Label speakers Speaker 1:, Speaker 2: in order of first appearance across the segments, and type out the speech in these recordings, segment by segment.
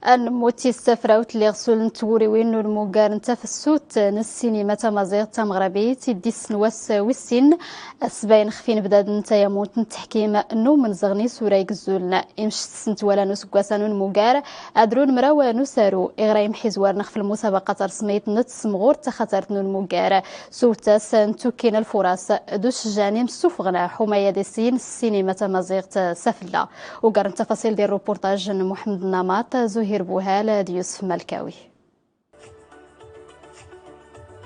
Speaker 1: الموتي السفراوت اللي غسول نتوري وين الموغار نتا في السوت السينما تمازيغ تمغربي تيدي السنواس ويسين السباين خفين بداد نتا يموت نتحكيم نو من زغني سورايك الزولنا يمش السنت ولا نسكواسان الموغار ادرون مراوا نسارو اغرايم حزوار نخف المسابقة رسميت نتسمغور تخطرت نو الموغار سوتا سنتوكين الفرص دوش جانيم سوفغنا حماية ديسين السينما تمازيغ تسافلا وقارن تفاصيل ديال الروبورتاج محمد نماط زهير بوهال يوسف ملكاوي.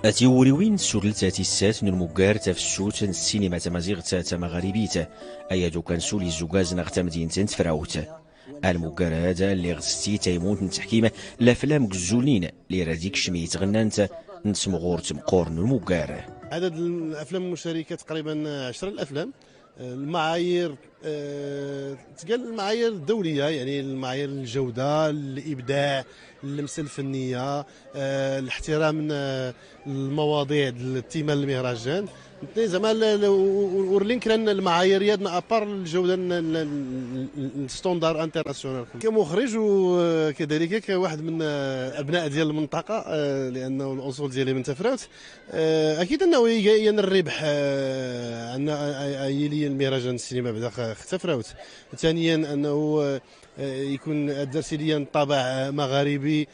Speaker 2: اتيوريوين سورل تاتي السات نموغار تفسوت السينما تمازيغ تاتا مغاربيت ايادو كان سولي زوغاز نغتا مدينة تفراوت الموغار هذا اللي غستي تيموت نتحكيمه لافلام كزولين اللي راديك شميت غنانت نتسمغور تمقور الموغار.
Speaker 3: عدد الافلام المشاركه تقريبا 10 الافلام. المعايير تقال المعايير الدوليه، يعني المعايير الجوده، الابداع، اللمسه الفنيه، الاحترام المواضيع التيمه المهرجان زعما ورلين كان المعايير يدنا ابار الجوده الستوندار انترناسيونال كمخرج وكذلك كواحد من ابناء ديال المنطقه، لانه الاصول ديالي من تفراوت. اكيد انه ين الربح ان ايلي المهرجان السينما بدا تفراوت. ثانيا انه يكون الدرسيليا طابع مغاربي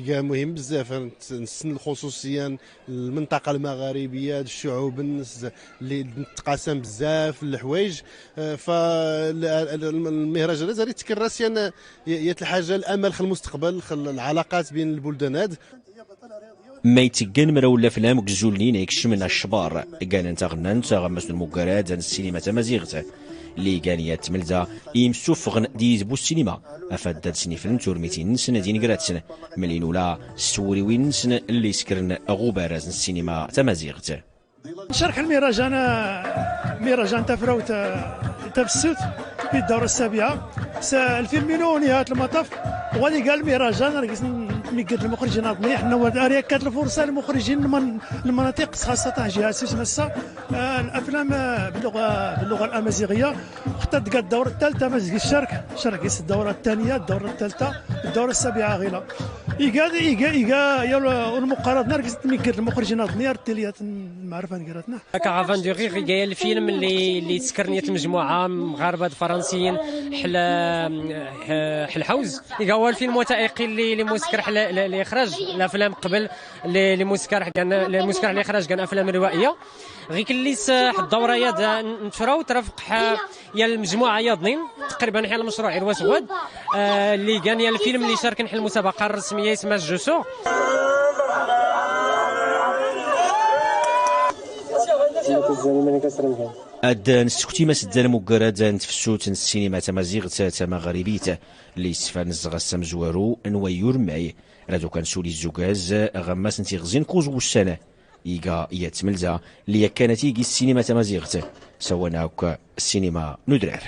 Speaker 3: مهم بزاف، نسن خصوصيا المنطقه المغاربيه الشعوب اللي تقاسم بزاف الحوايج. فالمهرجانات هذه تكرس يا الحاجه الامل خل المستقبل خل العلاقات بين البلدانات.
Speaker 2: ما يتقن مرا ولا فلام كزولين يكش من الشبار كان انت غنان غمس المقارات السينما تمازيغت اللي كان يتملزا يمسوفغن ديزبو السينما افادات سنيفن تورميتين سنه دين كراتسن ملين ولا سوري وين سنه اللي سكرن غوبارز السينما تمازيغت.
Speaker 4: شرح مهرجان تفراوت تفسوت في الدورة السابعة الفيلم منو نهاية المطاف وغادي قال مهرجان ميقد المخرجين اظني حنا كانت الفرصه للمخرجين من المناطق خاصه جهه سوسنسا الافلام باللغه الامازيغيه حتى تلقى الدوره الثالثه مازال شارك الدوره الثانيه الدوره الثالثه الدوره السابعه غيلا يا المقارنه نركز ميقد المخرجين اظني التاليات المعرفه نقراتنا
Speaker 5: كافان دو غيغ جاي الفيلم اللي تسكرنيت مجموعه مغاربه فرنسيين حل حوز هو الفيلم وثائقي اللي مسكر الاخراج الافلام قبل اللي مسكر الاخراج كان افلام روائيه غير اللي الدوره يا نتفراو ترافق يا المجموعه يا ضنين تقريبا حيال المشروع عرواس غود اللي كان يا الفيلم اللي شارك نحل المسابقه الرسميه اسمها جوسو.
Speaker 2: أدان سكتيما سدان مقارات نتفسوت السينما تمازيغ تاتا مغاربيت اللي يسفان الزغاس مزوارو نويور معي رادو كان سولي الزوغاز غماس نتي غزين كوزو السنة إيقا يتملزا اللي كانت يجي السينما تمازيغ سوانا السينما ندرار.